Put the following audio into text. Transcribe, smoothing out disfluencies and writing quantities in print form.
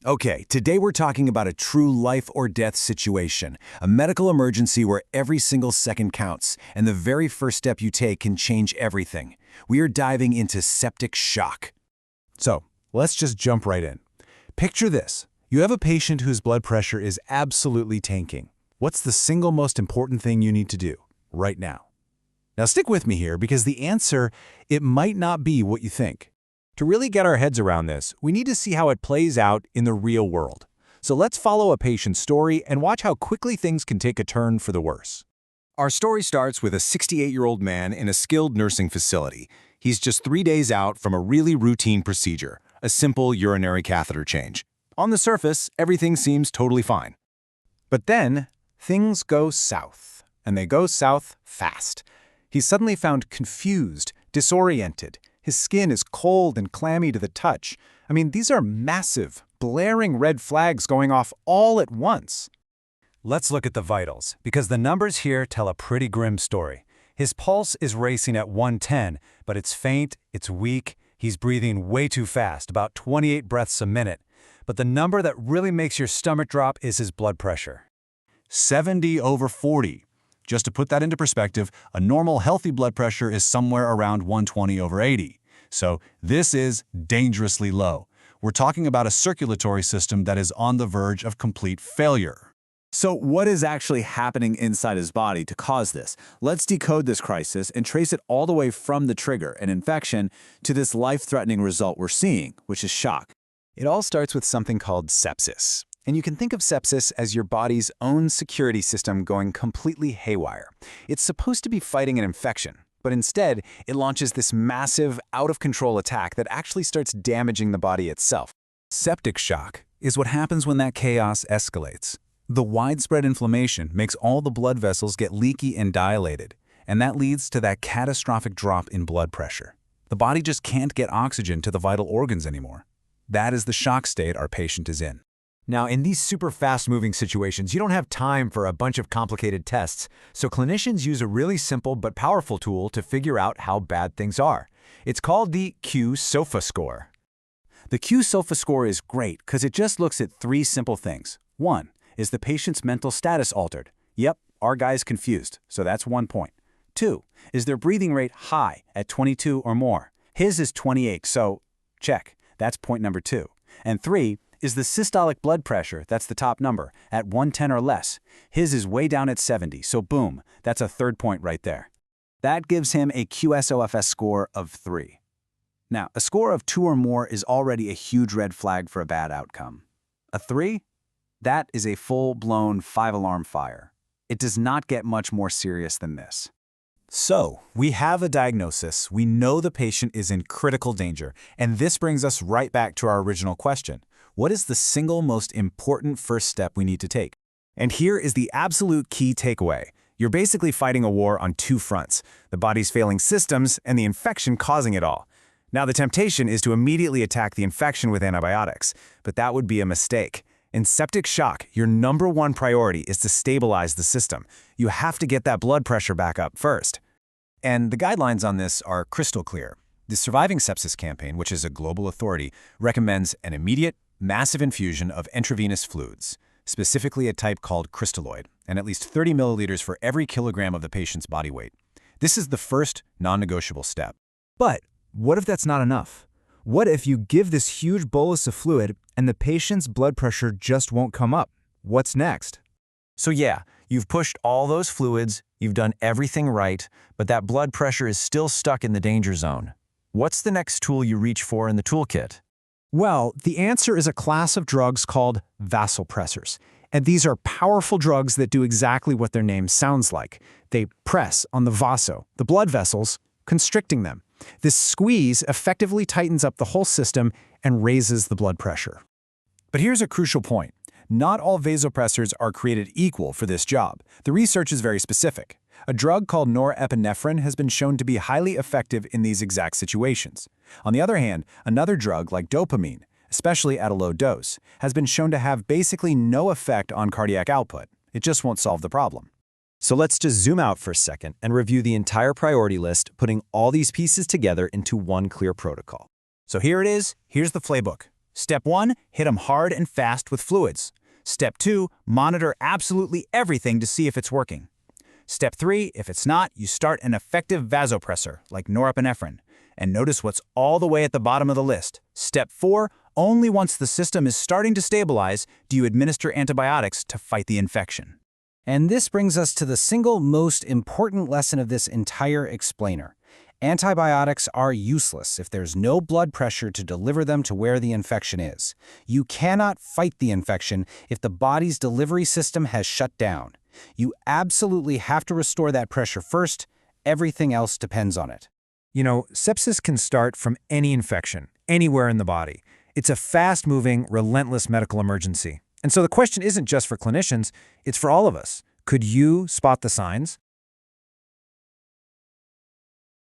Okay, today we're talking about a true life or death situation, a medical emergency where every single second counts, and the very first step you take can change everything. We are diving into septic shock. So, let's just jump right in. Picture this. You have a patient whose blood pressure is absolutely tanking. What's the single most important thing you need to do right now? Now stick with me here because the answer, it might not be what you think. To really get our heads around this, we need to see how it plays out in the real world. So let's follow a patient's story and watch how quickly things can take a turn for the worse. Our story starts with a 68-year-old man in a skilled nursing facility. He's just 3 days out from a really routine procedure, a simple urinary catheter change. On the surface, everything seems totally fine. But then, things go south, and they go south fast. He's suddenly found confused, disoriented. His skin is cold and clammy to the touch. I mean, these are massive, blaring red flags going off all at once. Let's look at the vitals, because the numbers here tell a pretty grim story. His pulse is racing at 110, but it's faint, it's weak, he's breathing way too fast, about 28 breaths a minute. But the number that really makes your stomach drop is his blood pressure. 70/40. Just to put that into perspective, a normal healthy blood pressure is somewhere around 120/80. So this is dangerously low. We're talking about a circulatory system that is on the verge of complete failure. So what is actually happening inside his body to cause this? Let's decode this crisis and trace it all the way from the trigger, an infection, to this life-threatening result we're seeing, which is shock. It all starts with something called sepsis. And you can think of sepsis as your body's own security system going completely haywire. It's supposed to be fighting an infection, but instead, it launches this massive, out-of-control attack that actually starts damaging the body itself. Septic shock is what happens when that chaos escalates. The widespread inflammation makes all the blood vessels get leaky and dilated, and that leads to that catastrophic drop in blood pressure. The body just can't get oxygen to the vital organs anymore. That is the shock state our patient is in. Now, in these super fast-moving situations, you don't have time for a bunch of complicated tests, so clinicians use a really simple but powerful tool to figure out how bad things are. It's called the qSOFA score. The qSOFA score is great because it just looks at 3 simple things. 1, is the patient's mental status altered? Yep, our guy's confused, so that's 1 point. 2, is their breathing rate high at 22 or more? His is 28, so check. That's point number 2. And 3, is the systolic blood pressure, that's the top number, at 110 or less. His is way down at 70, so boom, that's a 3rd point right there. That gives him a qSOFA score of 3. Now, a score of 2 or more is already a huge red flag for a bad outcome. A 3? That is a full-blown 5-alarm fire. It does not get much more serious than this. So, we have a diagnosis, we know the patient is in critical danger, and this brings us right back to our original question. What is the single most important first step we need to take? And here is the absolute key takeaway. You're basically fighting a war on 2 fronts, the body's failing systems and the infection causing it all. Now, the temptation is to immediately attack the infection with antibiotics, but that would be a mistake. In septic shock, your number 1 priority is to stabilize the system. You have to get that blood pressure back up first. And the guidelines on this are crystal clear. The Surviving Sepsis Campaign, which is a global authority, recommends an immediate, massive infusion of intravenous fluids, specifically a type called crystalloid, and at least 30 milliliters for every kilogram of the patient's body weight. This is the first non-negotiable step. But what if that's not enough? What if you give this huge bolus of fluid and the patient's blood pressure just won't come up? What's next? So yeah, you've pushed all those fluids, you've done everything right, but that blood pressure is still stuck in the danger zone. What's the next tool you reach for in the toolkit? Well, the answer is a class of drugs called vasopressors. And these are powerful drugs that do exactly what their name sounds like. They press on the the blood vessels, constricting them. This squeeze effectively tightens up the whole system and raises the blood pressure. But here's a crucial point. Not all vasopressors are created equal for this job. The research is very specific. A drug called norepinephrine has been shown to be highly effective in these exact situations. On the other hand, another drug like dopamine, especially at a low dose, has been shown to have basically no effect on cardiac output. It just won't solve the problem. So let's just zoom out for a second and review the entire priority list, putting all these pieces together into one clear protocol. So here it is. Here's the playbook. Step 1, hit them hard and fast with fluids. Step 2, monitor absolutely everything to see if it's working. Step 3, if it's not, you start an effective vasopressor, like norepinephrine. And notice what's all the way at the bottom of the list. Step 4, only once the system is starting to stabilize do you administer antibiotics to fight the infection. And this brings us to the single most important lesson of this entire explainer. Antibiotics are useless if there's no blood pressure to deliver them to where the infection is. You cannot fight the infection if the body's delivery system has shut down. You absolutely have to restore that pressure first. Everything else depends on it. You know, sepsis can start from any infection, anywhere in the body. It's a fast-moving, relentless medical emergency. And so the question isn't just for clinicians, it's for all of us. Could you spot the signs?